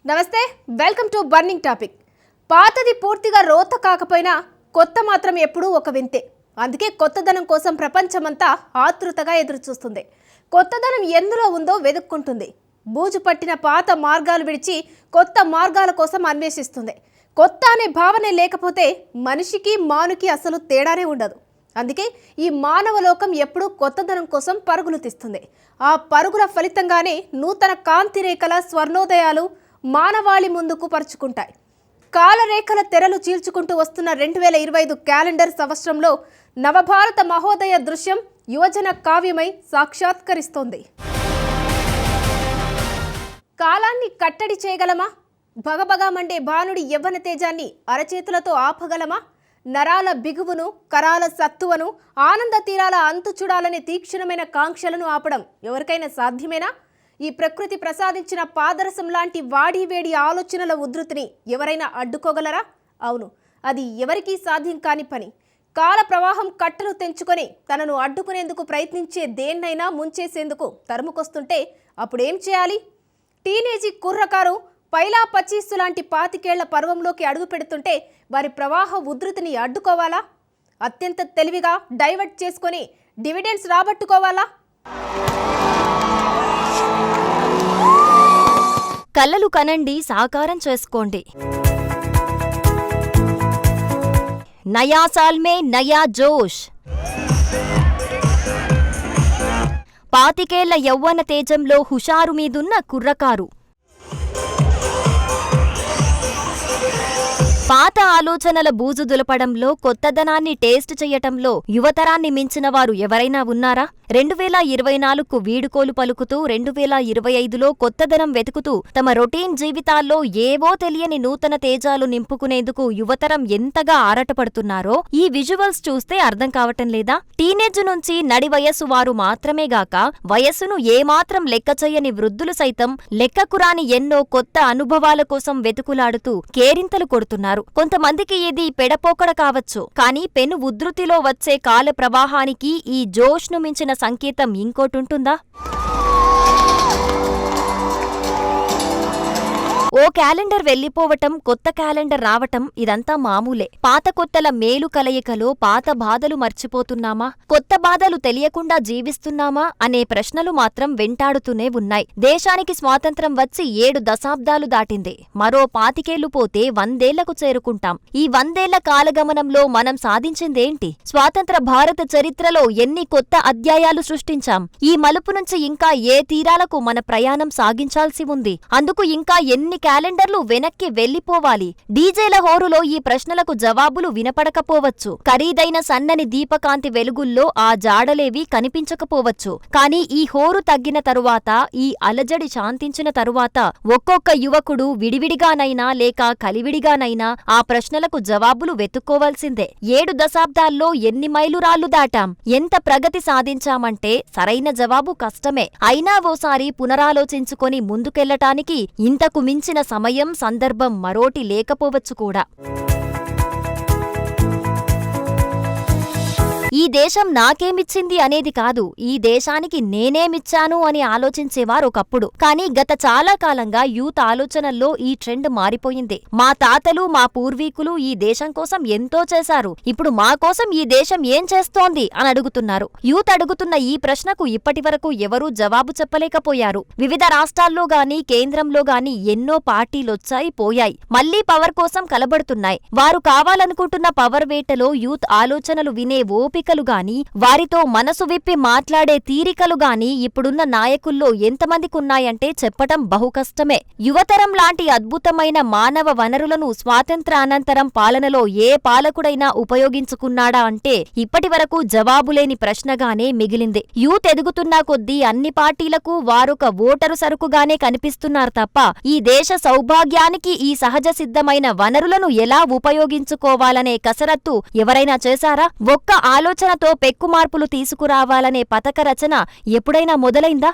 నమస్తే, welcome to burning topic. పాతది పూర్తిగా రోత కాకపోయినా కొత్త మాత్రం ఎప్పుడూ ఒక వింతే. అందుకే కొత్తదనం కోసం ప్రపంచమంతా ఆతృతగా ఎదురుచూస్తుంది. కొత్తదనం ఎందులో ఉందో వెతుక్కుంటుంది. బూజు పట్టిన పాత మార్గాలు విడిచి కొత్త మార్గాల కోసం అన్వేషిస్తుంది. కొత్త అనే భావనే లేకపోతే మనిషికి మానుకి అసలు తేడానే ఉండదు. అందుకే ఈ మానవ లోకం ఎప్పుడూ కొత్తదనం కోసం పరుగులు తీస్తుంది. ఆ పరుగుల ఫలితంగానే నూతన కాంతి రేఖల స్వర్ణోదయాలు మానవాళి ముందుకు పరుచుకుంటాయి. కాలరేఖల తెరలు చీల్చుకుంటూ వస్తున్న 2025 క్యాలెండర్ సంవత్సరంలో నవభారత మహోదయ దృశ్యం యువజన కావ్యమై సాక్షాత్కరిస్తోంది. కాలాన్ని కట్టడి చేయగలమా? భగభగా మండే భానుడి యవ్వన తేజాన్ని అరచేతులతో ఆపగలమా? నరాల బిగువును, కరాల సత్తువను, ఆనంద తీరాల అంతు చూడాలనే తీక్షణమైన కాంక్షలను ఆపడం ఎవరికైనా సాధ్యమేనా? ఈ ప్రకృతి ప్రసాదించిన పాదరసం లాంటి వాడి వేడి ఆలోచనల ఉధృతిని ఎవరైనా అడ్డుకోగలరా? అవును, అది ఎవరికీ సాధ్యం కాని పని. కాల ప్రవాహం కట్టలు తెంచుకొని తనను అడ్డుకునేందుకు ప్రయత్నించే దేన్నైనా ముంచేసేందుకు తరుముకొస్తుంటే అప్పుడేం చేయాలి? టీనేజీ కుర్రకారు పైలా పచీస్సు లాంటి 25 పర్వంలోకి అడుగు పెడుతుంటే వారి ప్రవాహ ఉధృతిని అడ్డుకోవాలా? అత్యంత తెలివిగా డైవర్ట్ చేసుకొని డివిడెండ్స్ రాబట్టుకోవాలా? కలలు కనండి, సాకారం చేసుకోండి. నయా సాల్ మే నయా జోష్. 25 యవ్వన తేజంలో హుషారు మీదున్న కుర్రకారు. పాత ఆలోచనల బూజు దులపడంలో, కొత్తదనాన్ని టేస్ట్ చెయ్యటంలో యువతరాన్ని మించిన వారు ఎవరైనా ఉన్నారా? 2024కు వీడుకోలు పలుకుతూ 2025లో కొత్తదనం వెతుకుతూ తమ రొటీన్ జీవితాల్లో ఏవో తెలియని నూతన తేజాలు నింపుకునేందుకు యువతరం ఎంతగా ఆరాటపడుతున్నారో ఈ విజువల్స్ చూస్తే అర్థం కావటం లేదా? టీనేజ్ నుంచి నడి వయస్సు వారు మాత్రమేగాక వయస్సును ఏమాత్రం లెక్కచెయ్యని వృద్ధులు సైతం లెక్కకురాని ఎన్నో కొత్త అనుభవాల కోసం వెతుకులాడుతూ కేరింతలు కొడుతున్నారు. కొంతమందికి ఇది పెడపోకడ కావచ్చు, కానీ పెను ఉధృతిలో వచ్చే కాల ప్రవాహానికి ఈ జోష్ను మించిన సంకేతం ఇంకోటుంటుందా? ఓ క్యాలెండర్ వెళ్లిపోవటం, కొత్త క్యాలెండర్ రావటం ఇదంతా మామూలే. పాత కొత్తల మేలు కలయికలో పాత బాధలు మర్చిపోతున్నామా, కొత్త బాధలు తెలియకుండా జీవిస్తున్నామా అనే ప్రశ్నలు మాత్రం వెంటాడుతూనే ఉన్నాయి. దేశానికి స్వాతంత్ర్యం వచ్చి 7 దశాబ్దాలు దాటింది. మరో 25 పోతే 100 ఏళ్లకు చేరుకుంటాం. ఈ 100 ఏళ్ల కాలగమనంలో మనం సాధించిందేంటి? స్వాతంత్ర భారత చరిత్రలో ఎన్ని కొత్త అధ్యాయాలు సృష్టించాం? ఈ మలుపు నుంచి ఇంకా ఏ తీరాలకు మన ప్రయాణం సాగించాల్సి ఉంది? అందుకు ఇంకా ఎన్ని క్యాలెండర్లు వెనక్కి వెళ్లిపోవాలి? డీజేల హోరులో ఈ ప్రశ్నలకు జవాబులు వినపడకపోవచ్చు. ఖరీదైన సన్నని దీపకాంతి వెలుగుల్లో ఆ జాడలేవి కనిపించకపోవచ్చు. కానీ ఈ హోరు తగ్గిన తరువాత, ఈ అలజడి శాంతించిన తరువాత ఒక్కొక్క యువకుడు విడివిడిగానైనా లేక కలివిడిగానైనా ఆ ప్రశ్నలకు జవాబులు వెతుక్కోవాల్సిందే. 7 దశాబ్దాల్లో ఎన్ని మైలురాళ్లు దాటాం? ఎంత ప్రగతి సాధించామంటే సరైన జవాబు కష్టమే. అయినా ఓసారి పునరాలోచించుకొని ముందుకెళ్లటానికి ఇంతకు మించిన సమయం, సందర్భం మరోటి లేకపోవచ్చు కూడా. ఈ దేశం నాకేమిచ్చింది అనేది కాదు, ఈ దేశానికి నేనేమిచ్చాను అని ఆలోచించేవారు ఒకప్పుడు. కానీ గత చాలా కాలంగా యూత్ ఆలోచనల్లో ఈ ట్రెండ్ మారిపోయింది. మా తాతలు, మా పూర్వీకులు ఈ దేశం కోసం ఎంతో చేశారు, ఇప్పుడు మా కోసం ఈ దేశం ఏం చేస్తోంది అని అడుగుతున్నారు. యూత్ అడుగుతున్న ఈ ప్రశ్నకు ఇప్పటివరకు ఎవరూ జవాబు చెప్పలేకపోయారు. వివిధ రాష్ట్రాల్లో గాని కేంద్రంలో గాని ఎన్నో పార్టీలొచ్చాయి, పోయాయి, మళ్లీ పవర్ కోసం కలబడుతున్నాయి. వారు కావాలనుకుంటున్న పవర్ వేటలో యూత్ ఆలోచనలు వినే ఓపికలు గాని, వారితో మనసు విప్పి మాట్లాడే తీరికలు గాని ఇప్పుడున్న నాయకుల్లో ఎంతమందికున్నాయంటే చెప్పటం బహుకష్టమే. యువతరం లాంటి అద్భుతమైన మానవ వనరులను స్వాతంత్రానంతరం పాలనలో ఏ పాలకుడైనా ఉపయోగించుకున్నాడా అంటే ఇప్పటివరకు జవాబులేని ప్రశ్నగానే మిగిలింది. యూత్ ఎదుగుతున్నా కొద్దీ అన్ని పార్టీలకు వారొక ఓటరు సరుకుగానే కనిపిస్తున్నారు తప్ప ఈ దేశ సౌభాగ్యానికి ఈ సహజ సిద్ధమైన వనరులను ఎలా ఉపయోగించుకోవాలనే కసరత్తు ఎవరైనా చేశారా? ఒక్క ఆలోచనతో పెక్కు మార్పులు తీసుకురావాలనే పథక రచన ఎప్పుడైనా మొదలైందా?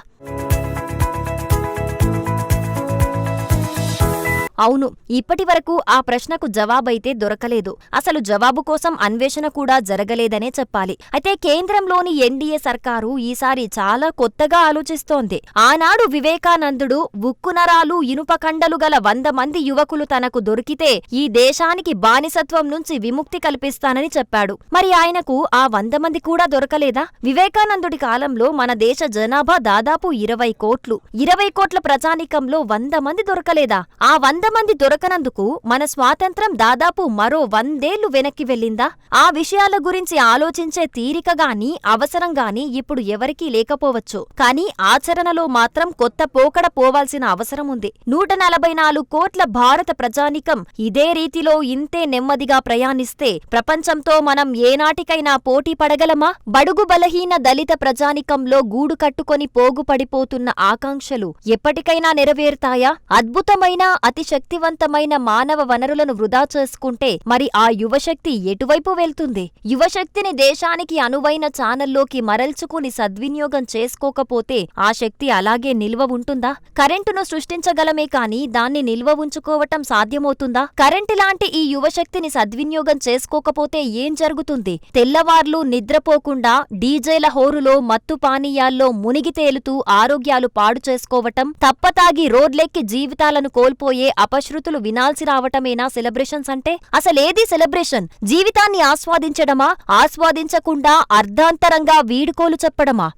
అవును, ఇప్పటి వరకు ఆ ప్రశ్నకు జవాబైతే దొరకలేదు. అసలు జవాబు కోసం అన్వేషణ కూడా జరగలేదనే చెప్పాలి. అయితే కేంద్రంలోని ఎన్డీఏ సర్కారు ఈసారి చాలా కొత్తగా ఆలోచిస్తోంది. ఆనాడు వివేకానందుడు ఉక్కు నరాలు ఇనుప కండలు గల 100 మంది యువకులు తనకు దొరికితే ఈ దేశానికి బానిసత్వం నుంచి విముక్తి కల్పిస్తానని చెప్పాడు. మరి ఆయనకు ఆ 100 మంది కూడా దొరకలేదా? వివేకానందుడి కాలంలో మన దేశ జనాభా దాదాపు 20 కోట్లు. 20 కోట్ల ప్రజానీకంలో 100 మంది దొరకలేదా? ఆ 100 మంది దొరకనందుకు మన స్వాతంత్రం దాదాపు మరో 100 ఏళ్లు వెనక్కి వెళ్ళిందా? ఆ విషయాల గురించి ఆలోచించే తీరికగాని అవసరంగాని ఇప్పుడు ఎవరికీ లేకపోవచ్చు. కానీ ఆచరణలో మాత్రం కొత్త పోకడ పోవాల్సిన అవసరం ఉంది. 144 కోట్ల భారత ప్రజానీకం ఇదే రీతిలో ఇంతే నెమ్మదిగా ప్రయాణిస్తే ప్రపంచంతో మనం ఏనాటికైనా పోటీ పడగలమా? బడుగు బలహీన దళిత ప్రజానీకంలో గూడు కట్టుకొని పోగుపడిపోతున్న ఆకాంక్షలు ఎప్పటికైనా నెరవేరుతాయా? అద్భుతమైన అతి శక్తివంతమైన మానవ వనరులను వృధా చేసుకుంటే మరి ఆ యువశక్తి ఎటువైపు వెళ్తుంది? యువశక్తిని దేశానికి అనువైన ఛానల్లోకి మరల్చుకుని సద్వినియోగం చేసుకోకపోతే ఆ శక్తి అలాగే నిల్వ ఉంటుందా? కరెంటును సృష్టించగలమే కాని దాన్ని నిల్వ ఉంచుకోవటం సాధ్యమవుతుందా? కరెంటు లాంటి ఈ యువశక్తిని సద్వినియోగం చేసుకోకపోతే ఏం జరుగుతుంది? తెల్లవార్లు నిద్రపోకుండా డీజేల హోరులో మత్తు పానీయాల్లో మునిగి తేలుతూ ఆరోగ్యాలు పాడు చేసుకోవటం, తప్పతాగి రోడ్లెక్కి జీవితాలను కోల్పోయే అపశృతులు వినాల్సి రావటమేనా సెలబ్రేషన్స్ అంటే? అసలేది సెలబ్రేషన్? జీవితాన్ని ఆస్వాదించడమా? ఆస్వాదించకుండా అర్ధాంతరంగా వీడుకోలు చెప్పడమా?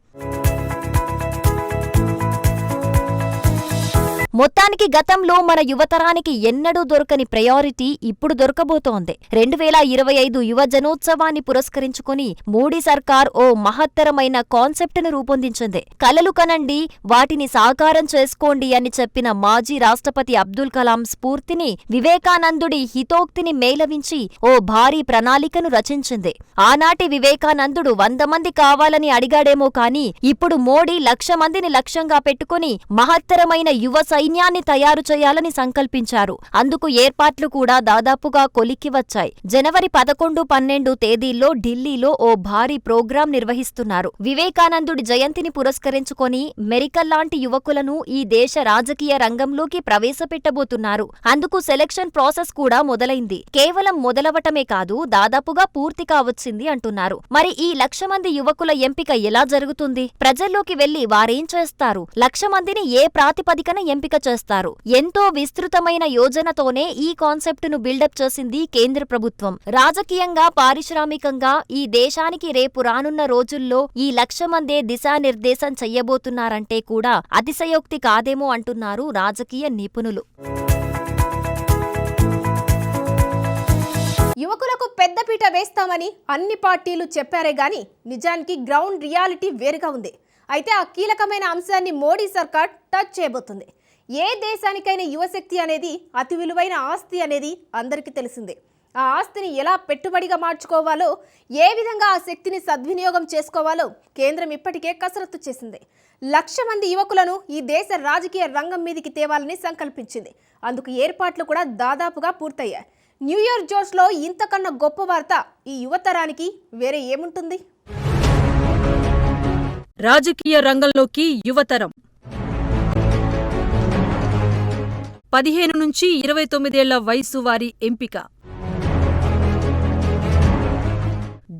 మొత్తానికి గతంలో మన యువతరానికి ఎన్నడూ దొరకని ప్రయారిటీ ఇప్పుడు దొరకబోతోంది. 2025 యువ జనోత్సవాన్ని పురస్కరించుకుని మోడీ సర్కార్ ఓ మహత్తరమైన కాన్సెప్ట్ను రూపొందించింది. కలలు కనండి, వాటిని సాకారం చేసుకోండి అని చెప్పిన మాజీ రాష్ట్రపతి అబ్దుల్ కలాం స్ఫూర్తిని, వివేకానందుడి హితోక్తిని మేళవించి ఓ భారీ ప్రణాళికను రచించింది. ఆనాటి వివేకానందుడు 100 మంది కావాలని అడిగాడేమో కాని ఇప్పుడు మోడీ 1,00,000 మందిని లక్ష్యంగా పెట్టుకుని మహత్తరమైన యువ సైన్యాన్ని తయారు చేయాలని సంకల్పించారు. అందుకు ఏర్పాట్లు కూడా దాదాపుగా కొలిక్కి వచ్చాయి. జనవరి 11, 12 తేదీల్లో ఢిల్లీలో ఓ భారీ ప్రోగ్రాం నిర్వహిస్తున్నారు. వివేకానందుడి జయంతిని పురస్కరించుకొని మెరికల్లాంటి యువకులను ఈ దేశ రాజకీయ రంగంలోకి ప్రవేశపెట్టబోతున్నారు. అందుకు సెలక్షన్ ప్రాసెస్ కూడా మొదలైంది. కేవలం మొదలవటమే కాదు, దాదాపుగా పూర్తి కావచ్చింది అంటున్నారు. మరి ఈ 1,00,000 మంది యువకుల ఎంపిక ఎలా జరుగుతుంది? ప్రజల్లోకి వెళ్లి వారేం చేస్తారు? 1,00,000 మందిని ఏ ప్రాతిపదికన ఎంపిక చేస్తారు? ఎంతో విస్తృతమైన యోజనతోనే ఈ కాన్సెప్టును బిల్డప్ చేసింది కేంద్ర ప్రభుత్వం. రాజకీయంగా, పారిశ్రామికంగా ఈ దేశానికి రేపు రానున్న రోజుల్లో ఈ 1,00,000 మందే దిశానిర్దేశం చెయ్యబోతున్నారంటే కూడా అతిశయోక్తి కాదేమో అంటున్నారు రాజకీయ నిపుణులు. యువకులకు పెద్దపీట వేస్తామని అన్ని పార్టీలు చెప్పారే గాని నిజానికి గ్రౌండ్ రియాలిటీ వేరుగా ఉంది. అయితే ఆ కీలకమైన అంశాన్ని మోడీ సర్కార్ టచ్ చేయబోతుంది. ఏ దేశానికైనా యువశక్తి అనేది అతి విలువైన ఆస్తి అనేది అందరికీ తెలిసిందే. ఆ ఆస్తిని ఎలా పెట్టుబడిగా మార్చుకోవాలో, ఏ విధంగా ఆ శక్తిని సద్వినియోగం చేసుకోవాలో కేంద్రం ఇప్పటికే కసరత్తు చేసింది. 1,00,000 మంది యువకులను ఈ దేశ రాజకీయ రంగం మీదికి తేవాలని సంకల్పించింది. అందుకు ఏర్పాట్లు కూడా దాదాపుగా పూర్తయ్యాయి. న్యూ ఇయర్ జోష్లో ఇంతకన్నా గొప్ప వార్త ఈ యువతరానికి వేరే ఏముంటుంది? రాజకీయ రంగంలోకి యువతరం 15 నుంచి 29 ఏళ్ల వయసు వారి ఎంపిక.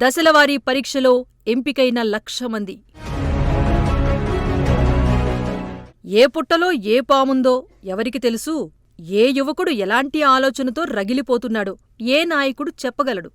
దశలవారీ పరీక్షలో ఎంపికైన 1,00,000 మంది. ఏ పుట్టలో ఏ పాముందో ఎవరికి తెలుసు? ఏ యువకుడు ఎలాంటి ఆలోచనతో రగిలిపోతున్నాడో ఏ నాయకుడు చెప్పగలడు?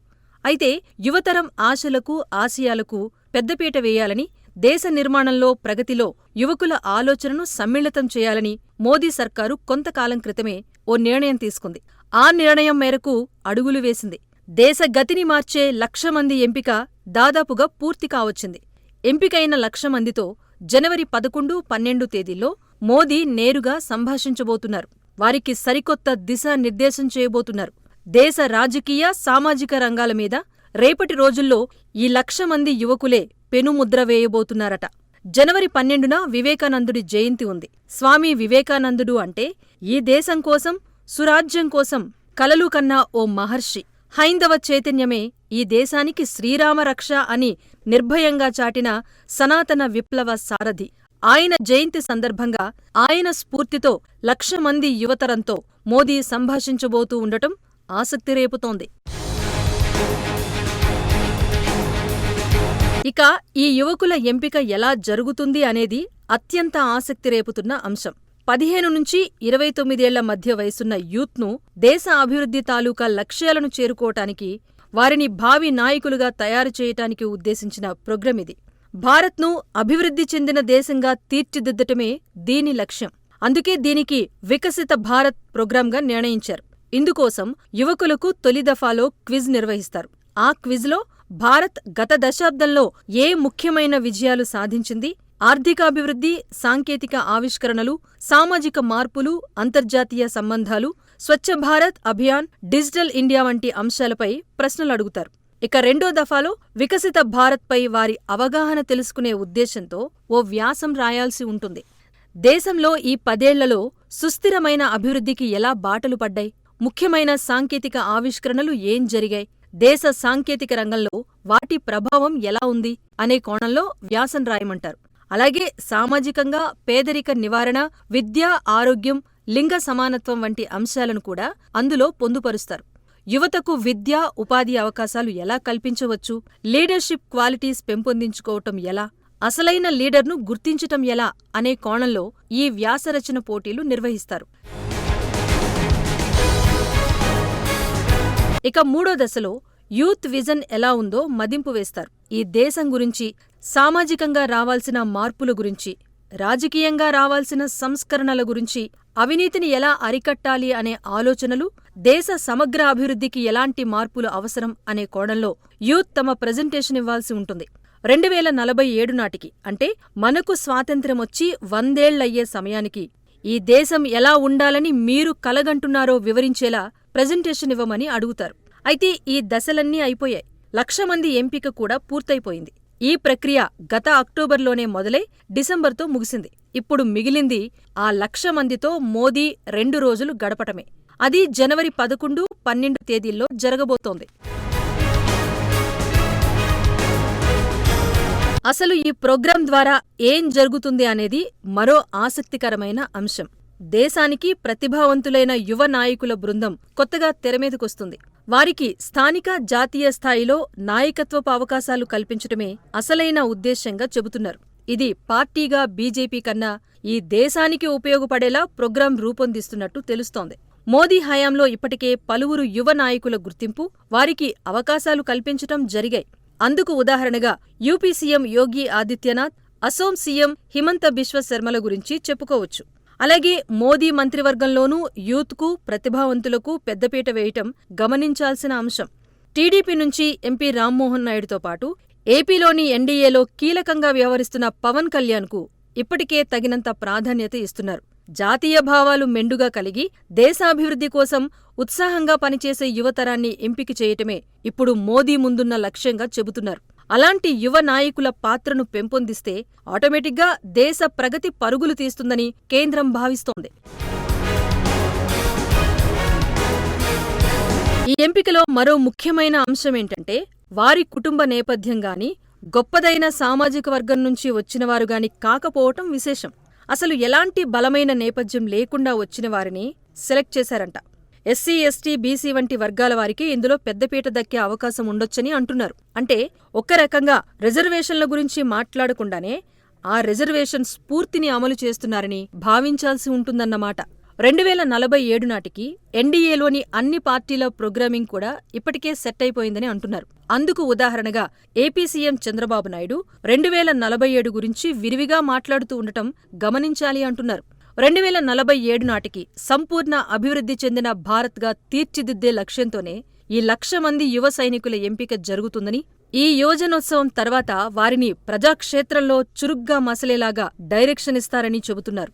అయితే యువతరం ఆశలకు, ఆశయాలకు పెద్దపీట వేయాలని, దేశ నిర్మాణంలో, ప్రగతిలో యువకుల ఆలోచనను సమ్మిళితం చేయాలని మోదీ సర్కారు కొంతకాలం క్రితమే ఓ నిర్ణయం తీసుకుంది. ఆ నిర్ణయం మేరకు అడుగులు వేసింది. దేశ గతిని మార్చే 1,00,000 మంది ఎంపిక దాదాపుగా పూర్తి కావచ్చింది. ఎంపికైన 1,00,000 మందితో జనవరి 11, 12 తేదీల్లో మోదీ నేరుగా సంభాషించబోతున్నారు. వారికి సరికొత్త దిశానిర్దేశం చేయబోతున్నారు. దేశ రాజకీయ, సామాజిక రంగాల మీద రేపటి రోజుల్లో ఈ 1,00,000 మంది యువకులే పెనుముద్ర వేయబోతున్నారట. జనవరి 12న వివేకానందుడి జయంతి ఉంది. స్వామి వివేకానందుడు అంటే ఈ దేశం కోసం, సురాజ్యం కోసం కలలు కన్నా ఓ మహర్షి. హైందవ చైతన్యమే ఈ దేశానికి శ్రీరామరక్ష అని నిర్భయంగా చాటిన సనాతన విప్లవ సారథి. ఆయన జయంతి సందర్భంగా ఆయన స్ఫూర్తితో 1,00,000 మంది యువతరంతో మోదీ సంభాషించబోతూ ఉండటం ఆసక్తి రేపుతోంది. ఇక ఈ యువకుల ఎంపిక ఎలా జరుగుతుంది అనేది అత్యంత ఆసక్తి రేపుతున్న అంశం. 15 నుంచి 29 ఏళ్ల మధ్య వయసున్న యూత్ను దేశ అభివృద్ధి తాలూకా లక్ష్యాలను చేరుకోవటానికి, వారిని భావి నాయకులుగా తయారు చేయటానికి ఉద్దేశించిన ప్రోగ్రాం ఇది. భారత్ను అభివృద్ధి చెందిన దేశంగా తీర్చిదిద్దటమే దీని లక్ష్యం. అందుకే దీనికి వికసిత భారత్ ప్రోగ్రాంగా నిర్ణయించారు. ఇందుకోసం యువకులకు తొలి దఫాలో క్విజ్ నిర్వహిస్తారు. ఆ క్విజ్లో భారత్ గత దశాబ్దంలో ఏ ముఖ్యమైన విజయాలు సాధించింది, ఆర్థికాభివృద్ధి, సాంకేతిక ఆవిష్కరణలు, సామాజిక మార్పులు, అంతర్జాతీయ సంబంధాలు, స్వచ్ఛ భారత్ అభియాన్, డిజిటల్ ఇండియా వంటి అంశాలపై ప్రశ్నలు అడుగుతారు. ఇక రెండో దఫాలో వికసిత భారత్పై వారి అవగాహన తెలుసుకునే ఉద్దేశంతో ఓ వ్యాసం రాయాల్సి ఉంటుంది. దేశంలో ఈ 10 ఏళ్లలో సుస్థిరమైన అభివృద్ధికి ఎలా బాటలు పడ్డాయి, ముఖ్యమైన సాంకేతిక ఆవిష్కరణలు ఏం జరిగాయి, దేశ సాంకేతిక రంగంలో వాటి ప్రభావం ఎలా ఉంది అనే కోణంలో వ్యాసం రాయమంటారు. అలాగే సామాజికంగా పేదరిక నివారణ, విద్య, ఆరోగ్యం, లింగ సమానత్వం వంటి అంశాలను కూడా అందులో పొందుపరుస్తారు. యువతకు విద్య, ఉపాధి అవకాశాలు ఎలా కల్పించవచ్చు, లీడర్షిప్ క్వాలిటీస్ పెంపొందించుకోవటం ఎలా, అసలైన లీడర్ను గుర్తించటం ఎలా అనే కోణంలో ఈ వ్యాసరచన పోటీలు నిర్వహిస్తారు. ఇక మూడో దశలో యూత్ విజన్ ఎలా ఉందో మదింపు వేస్తారు. ఈ దేశం గురించి, సామాజికంగా రావాల్సిన మార్పుల గురించి, రాజకీయంగా రావాల్సిన సంస్కరణల గురించి, అవినీతిని ఎలా అరికట్టాలి అనే ఆలోచనలు, దేశ సమగ్ర అభివృద్ధికి ఎలాంటి మార్పులు అవసరం అనే కోణంలో యూత్ తమ ప్రెజెంటేషన్ ఇవ్వాల్సి ఉంటుంది. 2047 నాటికి, అంటే మనకు స్వాతంత్ర్యమొచ్చి 100 ఏళ్లయ్యే సమయానికి ఈ దేశం ఎలా ఉండాలని మీరు కలగంటున్నారో వివరించేలా ప్రెజెంటేషన్ ఇవ్వమని అడుగుతారు. అయితే ఈ దశలన్నీ అయిపోయాయి. 1,00,000 మంది ఎంపిక కూడా పూర్తయిపోయింది. ఈ ప్రక్రియ గత అక్టోబర్లోనే మొదలై డిసెంబర్తో ముగిసింది. ఇప్పుడు మిగిలింది ఆ 1,00,000 మందితో మోదీ 2 రోజులు గడపటమే. అది జనవరి 11, 12 తేదీల్లో జరగబోతోంది. అసలు ఈ ప్రోగ్రాం ద్వారా ఏం జరుగుతుంది అనేది మరో ఆసక్తికరమైన అంశం. దేశానికి ప్రతిభావంతులైన యువ నాయకుల బృందం కొత్తగా తెరమీదకొస్తుంది. వారికి స్థానిక, జాతీయ స్థాయిలో నాయకత్వపు అవకాశాలు కల్పించటమే అసలైన ఉద్దేశ్యంగా చెబుతున్నారు. ఇది పార్టీగా బీజేపీ కన్నా ఈ దేశానికి ఉపయోగపడేలా ప్రోగ్రాం రూపొందిస్తున్నట్టు తెలుస్తోంది. మోదీ హయాంలో ఇప్పటికే పలువురు యువ నాయకుల గుర్తింపు, వారికి అవకాశాలు కల్పించటం జరిగాయి. అందుకు ఉదాహరణగా UP CM Yogi Adityanath, Assam CM Himanta Biswa శర్మల గురించి చెప్పుకోవచ్చు. అలాగే మోదీ మంత్రివర్గంలోనూ యూత్కు, ప్రతిభావంతులకు పెద్దపీట వేయటం గమనించాల్సిన అంశం. టీడీపీ నుంచి ఎంపీ రామ్మోహన్ నాయుడుతో పాటు ఏపీలోని ఎన్డీఏలో కీలకంగా వ్యవహరిస్తున్న పవన్ కళ్యాణ్కు ఇప్పటికే తగినంత ప్రాధాన్యత ఇస్తున్నారు. జాతీయ భావాలు మెండుగా కలిగి దేశాభివృద్ధి కోసం ఉత్సాహంగా పనిచేసే యువతరాన్ని ఎంపిక చేయటమే ఇప్పుడు మోదీ ముందున్న లక్ష్యంగా చెబుతున్నారు. అలాంటి యువ నాయకుల పాత్రను పెంపొందిస్తే ఆటోమేటిక్గా దేశ ప్రగతి పరుగులు తీస్తుందని కేంద్రం భావిస్తోంది. ఈ ఎంపికలో మరో ముఖ్యమైన అంశమేంటంటే, వారి కుటుంబ నేపథ్యం గాని, గొప్పదైన సామాజిక వర్గం నుంచి వచ్చినవారుగాని కాకపోవటం విశేషం. అసలు ఎలాంటి బలమైన నేపథ్యం లేకుండా వచ్చిన వారిని సెలెక్ట్ చేశారంట. ఎస్సీ, ఎస్టీ, బీసీ వంటి వర్గాల వారికి ఇందులో పెద్దపీట దక్కే అవకాశం ఉండొచ్చని అంటున్నారు. అంటే ఒక రకంగా రిజర్వేషన్ల గురించి మాట్లాడకుండానే ఆ రిజర్వేషన్ స్ఫూర్తిని అమలు చేస్తున్నారని భావించాల్సి ఉంటుందన్నమాట. 2047 నాటికి ఎన్డీఏలోని అన్ని పార్టీల ప్రోగ్రామింగ్ కూడా ఇప్పటికే సెట్ అయిపోయిందని అంటున్నారు. అందుకు ఉదాహరణగా ఏపీ సీఎం చంద్రబాబు నాయుడు 2047 గురించి విరివిగా మాట్లాడుతూ ఉండటం గమనించాలి అంటున్నారు. 2047 నాటికి సంపూర్ణ అభివృద్ధి చెందిన భారత్గా తీర్చిదిద్దే లక్ష్యంతోనే ఈ 1,00,000 మంది యువ సైనికుల ఎంపిక జరుగుతుందని, ఈ యువజనోత్సవం తర్వాత వారిని ప్రజాక్షేత్రంలో చురుగ్గా మసలేలాగా డైరెక్షన్ ఇస్తారని చెబుతున్నారు.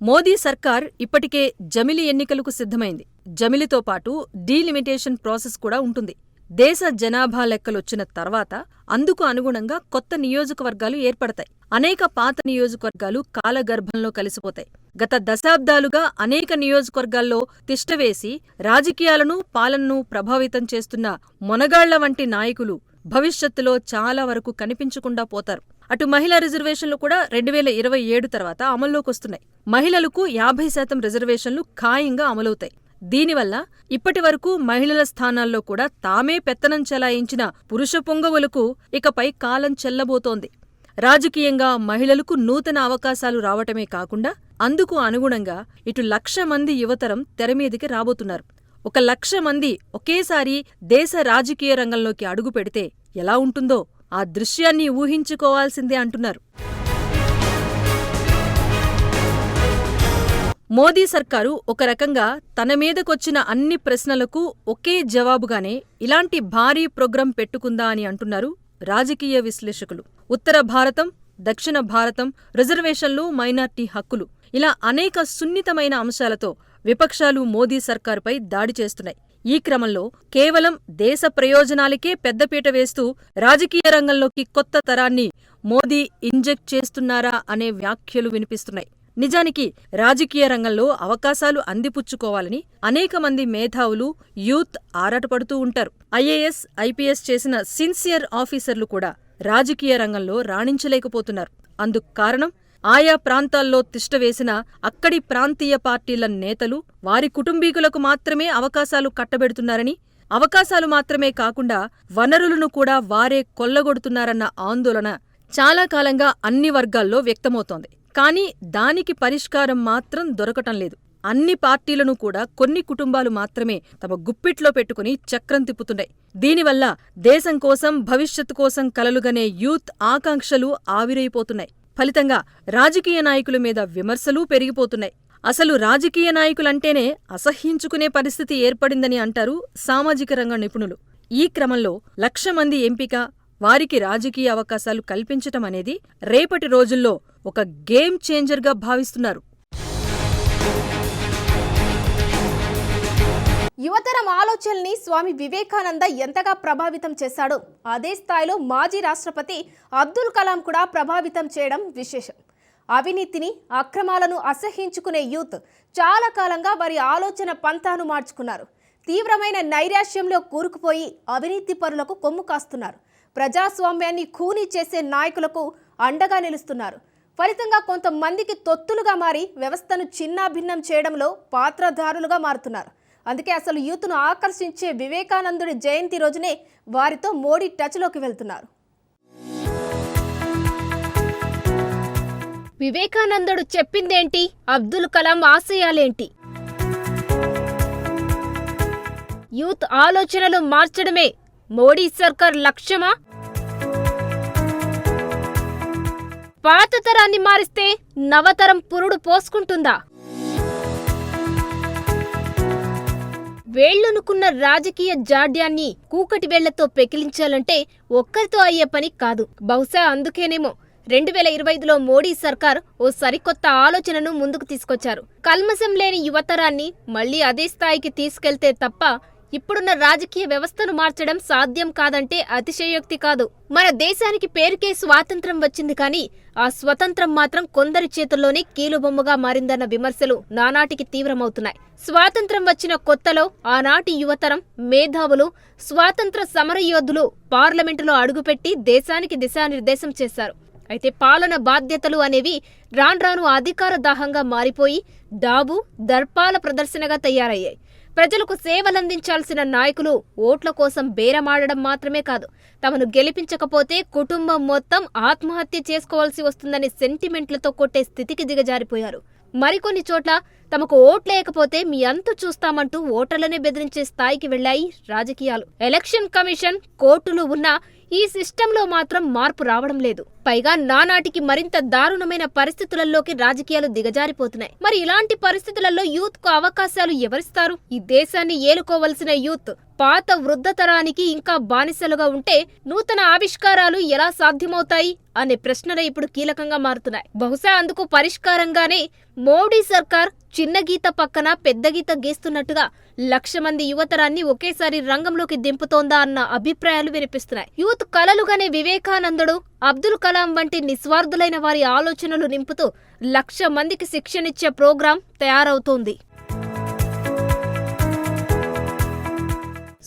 మోదీ సర్కార్ ఇప్పటికే జమిలి ఎన్నికలకు సిద్ధమైంది. జమిలితో పాటు డీలిమిటేషన్ ప్రాసెస్ కూడా ఉంటుంది. దేశ జనాభా లెక్కలొచ్చిన తర్వాత అందుకు అనుగుణంగా కొత్త నియోజకవర్గాలు ఏర్పడతాయి. అనేక పాత నియోజకవర్గాలు కాలగర్భంలో కలిసిపోతాయి. గత దశాబ్దాలుగా అనేక నియోజకవర్గాల్లో తిష్టవేసి రాజకీయాలను, పాలనను ప్రభావితం చేస్తున్న మొనగాళ్ల వంటి నాయకులు భవిష్యత్తులో చాలా వరకు కనిపించకుండా పోతారు. అటు మహిళా రిజర్వేషన్లు కూడా 2027 తర్వాత అమల్లోకొస్తున్నాయి. మహిళలకు 50% రిజర్వేషన్లు ఖాయంగా అమలవుతాయి. దీనివల్ల ఇప్పటివరకు మహిళల స్థానాల్లో కూడా తామే పెత్తనం చెలాయించిన పురుష పొంగవులకు ఇకపై కాలం చెల్లబోతోంది. రాజకీయంగా మహిళలకు నూతన అవకాశాలు రావటమే కాకుండా అందుకు అనుగుణంగా ఇటు 1,00,000 మంది యువతరం తెరమీదికి రాబోతున్నారు. 1,00,000 మంది ఒకేసారి దేశ రాజకీయ రంగంలోకి అడుగు పెడితే ఎలా ఉంటుందో ఆ దృశ్యాన్ని ఊహించుకోవాల్సిందే అంటున్నారు. మోదీ సర్కారు ఒక రకంగా తన మీదకొచ్చిన అన్ని ప్రశ్నలకు ఒకే జవాబుగానే ఇలాంటి భారీ ప్రోగ్రాం పెట్టుకుందా అని అంటున్నారు రాజకీయ విశ్లేషకులు. ఉత్తర భారతం, దక్షిణ భారతం, రిజర్వేషన్లు, మైనార్టీ హక్కులు ఇలా అనేక సున్నితమైన అంశాలతో విపక్షాలు మోదీ సర్కారుపై దాడి చేస్తున్నాయి. ఈ క్రమంలో కేవలం దేశ ప్రయోజనాలకే పెద్దపీట వేస్తూ రాజకీయ రంగంలోకి కొత్త తరాన్ని మోదీ ఇంజెక్ట్ చేస్తున్నారా అనే వ్యాఖ్యలు వినిపిస్తున్నాయి. నిజానికి రాజకీయ రంగంలో అవకాశాలు అందిపుచ్చుకోవాలని అనేక మంది మేధావులు, యూత్ ఆరాటపడుతూ ఉంటారు. ఐఏఎస్, ఐపీఎస్ చేసిన సిన్సియర్ ఆఫీసర్లు కూడా రాజకీయ రంగంలో రాణించలేకపోతున్నారు. అందుకు కారణం ఆయా ప్రాంతాల్లో తిష్టవేసిన అక్కడి ప్రాంతీయ పార్టీల నేతలు వారి కుటుంబీకులకు మాత్రమే అవకాశాలు కట్టబెడుతున్నారని, అవకాశాలు మాత్రమే కాకుండా వనరులను కూడా వారే కొల్లగొడుతున్నారన్న ఆందోళన చాలా కాలంగా అన్ని వర్గాల్లో వ్యక్తమవుతోంది. కానీ దానికి పరిష్కారం మాత్రం దొరకటం లేదు. అన్ని పార్టీలను కూడా కొన్ని కుటుంబాలు మాత్రమే తమ గుప్పిట్లో పెట్టుకుని చక్రం తిప్పుతున్నాయి. దీనివల్ల దేశం కోసం, భవిష్యత్తు కోసం కలలుగనే యూత్ ఆకాంక్షలు ఆవిరైపోతున్నాయి. ఫలితంగా రాజకీయ నాయకుల మీద విమర్శలూ పెరిగిపోతున్నాయి. అసలు రాజకీయ నాయకులంటేనే అసహ్యించుకునే పరిస్థితి ఏర్పడిందని అంటారు సామాజిక రంగ నిపుణులు. ఈ క్రమంలో 1,00,000 మంది ఎంపిక, వారికి రాజకీయ అవకాశాలు కల్పించటం అనేది రేపటి రోజుల్లో ఒక గేమ్ చేంజర్గా భావిస్తున్నారు. యువతరం ఆలోచనల్ని స్వామి వివేకానంద ఎంతగా ప్రభావితం చేశాడో అదే స్థాయిలో మాజీ రాష్ట్రపతి అబ్దుల్ కలాం కూడా ప్రభావితం చేయడం విశేషం. అవినీతిని, అక్రమాలను అసహ్యించుకునే యూత్ చాలా కాలంగా వారి ఆలోచన పంతాను మార్చుకున్నారు. తీవ్రమైన నైరాశ్యంలో కూరుకుపోయి అవినీతి పరులకు కొమ్ము కాస్తున్నారు. ప్రజాస్వామ్యాన్ని ఖూనీ చేసే నాయకులకు అండగా నిలుస్తున్నారు. ఫలితంగా కొంతమందికి తొత్తులుగా మారి వ్యవస్థను చిన్నాభిన్నం చేయడంలో పాత్రధారులుగా మారుతున్నారు. అందుకే అసలు యూత్ను ఆకర్షించే వివేకానందుడి జయంతి రోజునే వారితో మోడీ టచ్లోకి వెళ్తున్నారు. వివేకానందుడు చెప్పిందేంటి? అబ్దుల్ కలాం ఆశయాలేంటి? యూత్ ఆలోచనలు మార్చడమే మోడీ సర్కార్ లక్ష్యమా? పాత తరాన్ని మారిస్తే నవతరం పురుడు పోసుకుంటుందా? వేళ్లనుకున్న రాజకీయ జాడ్యాన్ని కూకటి వేళ్లతో పెకిలించాలంటే ఒక్కరితో అయ్యే పని కాదు. బహుశా అందుకేనేమో 2025లో మోడీ సర్కార్ ఓ సరికొత్త ఆలోచనను ముందుకు తీసుకొచ్చారు. కల్మషం లేని యువతరాన్ని మళ్లీ అదే స్థాయికి తీసుకెళ్తే తప్ప ఇప్పుడున్న రాజకీయ వ్యవస్థను మార్చడం సాధ్యం కాదంటే అతిశయోక్తి కాదు. మన దేశానికి పేరుకే స్వాతంత్రం వచ్చింది, కానీ ఆ స్వతంత్రం మాత్రం కొందరి చేతుల్లోనే కీలుబొమ్మగా మారిందన్న విమర్శలు నానాటికి తీవ్రమవుతున్నాయి. స్వాతంత్రం వచ్చిన కొత్తలో ఆనాటి యువతరం మేధావులు, స్వాతంత్ర సమరయోధులు పార్లమెంటులో అడుగుపెట్టి దేశానికి దిశానిర్దేశం చేశారు. అయితే పాలన బాధ్యతలు అనేవి రాన్రాను అధికార దాహంగా మారిపోయి డాబు, దర్పాల ప్రదర్శనగా తయారయ్యాయి. ప్రజలకు సేవలందించాల్సిన నాయకులు ఓట్ల కోసం బేరమాడడం మాత్రమే కాదు, తమను గెలిపించకపోతే కుటుంబం మొత్తం ఆత్మహత్య చేసుకోవాల్సి వస్తుందనే సెంటిమెంట్లతో కొట్టే స్థితికి దిగజారిపోయారు. మరికొన్ని చోట్ల తమకు ఓట్లేయకపోతే మీ అంతు చూస్తామంటూ ఓటర్లనే బెదిరించే స్థాయికి వెళ్లాయి రాజకీయాలు. ఎలక్షన్ కమిషన్, కోర్టులు ఉన్నా ఈ సిస్టంలో మాత్రం మార్పు రావడం లేదు. పైగా నానాటికి మరింత దారుణమైన పరిస్థితులలోకి రాజకీయాలు దిగజారిపోతున్నాయి. మరి ఇలాంటి పరిస్థితులలో యూత్ కు అవకాశాలు ఎవరిస్తారు? ఈ దేశాన్ని ఏలుకోవలసిన యూత్ పాత వృద్ధ తరానికి ఇంకా బానిసలుగా ఉంటే నూతన ఆవిష్కారాలు ఎలా సాధ్యమవుతాయి అనే ప్రశ్నలే ఇప్పుడు కీలకంగా మారుతున్నాయి. బహుశా అందుకు పరిష్కారంగానే మోడీ సర్కార్ చిన్న గీత పక్కన పెద్ద గీత గీస్తున్నట్టుగా 1,00,000 మంది యువతరాన్ని ఒకేసారి రంగంలోకి దింపుతోందా అన్న అభిప్రాయాలు వినిపిస్తున్నాయి. యూత్ కలలుగానే వివేకానందుడు, అబ్దుల్ కలాం వంటి నిస్వార్థులైన వారి ఆలోచనలు నింపుతూ 1,00,000 మందికి శిక్షణిచ్చే ప్రోగ్రాం తయారవుతోంది.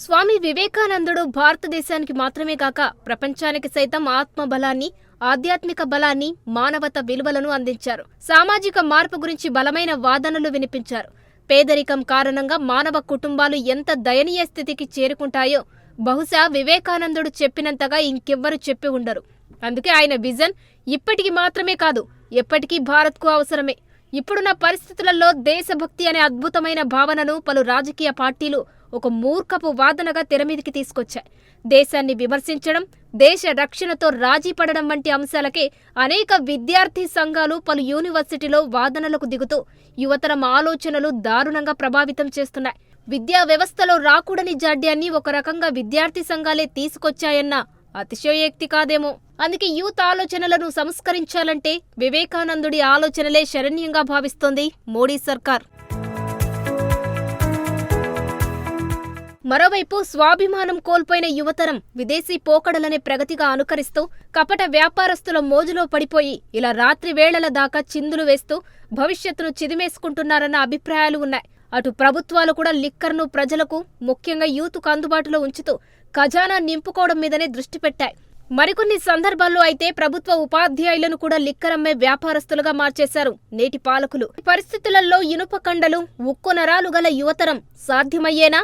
స్వామి వివేకానందుడు భారతదేశానికి మాత్రమే కాక ప్రపంచానికి సైతం ఆత్మబలాన్ని, ఆధ్యాత్మిక బలాన్ని, మానవత విలువలను అందించారు. సామాజిక మార్పు గురించి బలమైన వాదనలు వినిపించారు. పేదరికం కారణంగా మానవ కుటుంబాలు ఎంత దయనీయ స్థితికి చేరుకుంటాయో బహుశా వివేకానందుడు చెప్పినంతగా ఇంకెవ్వరు చెప్పి ఉండరు. అందుకే ఆయన విజన్ ఇప్పటికి మాత్రమే కాదు, ఎప్పటికీ భారత్కు అవసరమే. ఇప్పుడున్న పరిస్థితులలో దేశభక్తి అనే అద్భుతమైన భావనను పలు రాజకీయ పార్టీలు ఒక మూర్ఖపు వాదనగా తెరమీదికి తీసుకొచ్చాయి. దేశాన్ని విమర్శించడం, దేశ రక్షణతో రాజీ పడడం వంటి అంశాలకే అనేక విద్యార్థి సంఘాలు పలు యూనివర్సిటీలో వాదనలకు దిగుతూ యువతరం ఆలోచనలు దారుణంగా ప్రభావితం చేస్తున్నాయి. విద్యా వ్యవస్థలో రాకూడని జాడ్యాన్ని ఒక రకంగా విద్యార్థి సంఘాలే తీసుకొచ్చాయన్న అతిశయోక్తి కాదేమో. అందుకే యూత్ ఆలోచనలను సంస్కరించాలంటే వివేకానందుడి ఆలోచనలే శరణ్యంగా భావిస్తోంది మోడీ సర్కార్. మరోవైపు స్వాభిమానం కోల్పోయిన యువతరం విదేశీ పోకడలనే ప్రగతిగా అనుకరిస్తూ కపట వ్యాపారస్తుల మోజులో పడిపోయి ఇలా రాత్రి వేళల దాకా చిందులు వేస్తూ భవిష్యత్తును చిదిమేసుకుంటున్నారన్న అభిప్రాయాలు ఉన్నాయి. అటు ప్రభుత్వాలు కూడా లిక్కర్ను ప్రజలకు, ముఖ్యంగా యూత్కు అందుబాటులో ఉంచుతూ ఖజానా నింపుకోవడం మీదనే దృష్టి పెట్టాయి. మరికొన్ని సందర్భాల్లో అయితే ప్రభుత్వ ఉపాధ్యాయులను కూడా లిక్కర్ అమ్మే వ్యాపారస్తులుగా మార్చేశారు నేటి పాలకులు. పరిస్థితులలో ఇనుప కండలు, ఉక్కు నరాలు గల యువతరం సాధ్యమయ్యేనా?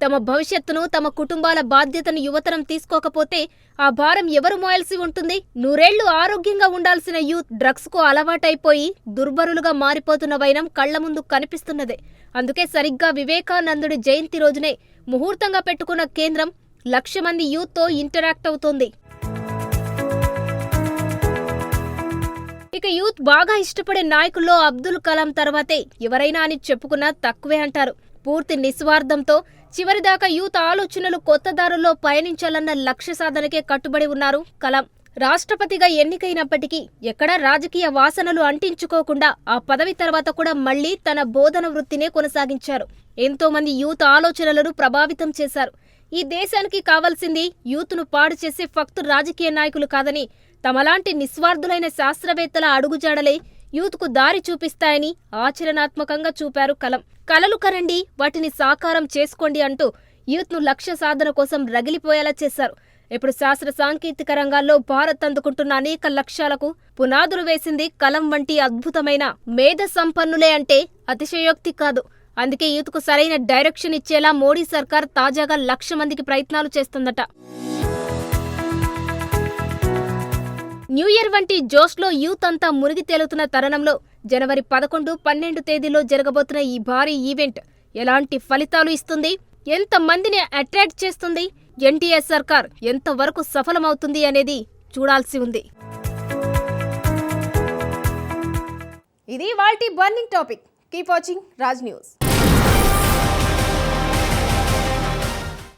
తమ భవిష్యత్తును, తమ కుటుంబాల బాధ్యతను యువతరం తీసుకోకపోతే ఆ భారం ఎవరు మోయాల్సి ఉంటుంది? 100 ఏళ్లు ఆరోగ్యంగా ఉండాల్సిన యూత్ డ్రగ్స్ కు అలవాటైపోయి దుర్బరులుగా మారిపోతున్న వైనం కళ్ల ముందు కనిపిస్తున్నదే. అందుకే సరిగ్గా వివేకానందుడి జయంతి రోజునే ముహూర్తంగా పెట్టుకున్న కేంద్రం 1,00,000 మంది యూత్ తో ఇంటరాక్ట్ అవుతోంది. ఇక యూత్ బాగా ఇష్టపడే నాయకుల్లో అబ్దుల్ కలాం తర్వాతే ఎవరైనా అని చెప్పుకున్నా తక్కువే అంటారు. పూర్తి నిస్వార్థంతో చివరిదాకా యూత్ ఆలోచనలు కొత్త దారుల్లో పయనించాలన్న లక్ష్య సాధనకే కట్టుబడి ఉన్నారు కలాం. రాష్ట్రపతిగా ఎన్నికైనప్పటికీ ఎక్కడా రాజకీయ వాసనలు అంటించుకోకుండా ఆ పదవి తర్వాత కూడా మళ్లీ తన బోధన వృత్తినే కొనసాగించారు. ఎంతో మంది యూత్ ఆలోచనలను ప్రభావితం చేశారు. ఈ దేశానికి కావాల్సింది యూత్ను పాడు చేసే ఫక్తు రాజకీయ నాయకులు కాదని, తమలాంటి నిస్వార్థులైన శాస్త్రవేత్తల అడుగుజాడలే యూత్కు దారి చూపిస్తాయని ఆచరణాత్మకంగా చూపారు కలాం. కలలు కరండి, వాటిని సాకారం చేసుకోండి అంటూ యూత్ను లక్ష్య సాధన కోసం రగిలిపోయేలా చేశారు. ఇప్పుడు శాస్త్ర సాంకేతిక రంగాల్లో భారత్ అందుకుంటున్న అనేక లక్ష్యాలకు పునాదులు వేసింది కలాం వంటి అద్భుతమైన మేధ సంపన్నులే అంటే అతిశయోక్తి కాదు. అందుకే యూత్కు సరైన డైరెక్షన్ ఇచ్చేలా మోడీ సర్కార్ తాజాగా 1,00,000 మందికి ప్రయత్నాలు చేస్తుందట. న్యూ ఇయర్ వంటి జోష్లో యూత్ అంతా మునిగి తేలుతున్న తరుణంలో జనవరి 11, 12 తేదీలో జరగబోతున్న ఈ భారీ ఈవెంట్ ఎలాంటి ఫలితాలు ఇస్తుంది, ఎంత మందిని అట్రాక్ట్ చేస్తుంది, ఎన్టీఆర్ సర్కార్ ఎంతవరకు సఫలమవుతుంది అనేది చూడాల్సి ఉంది. ఇది వాల్టి burning topic. Keep watching Raj news.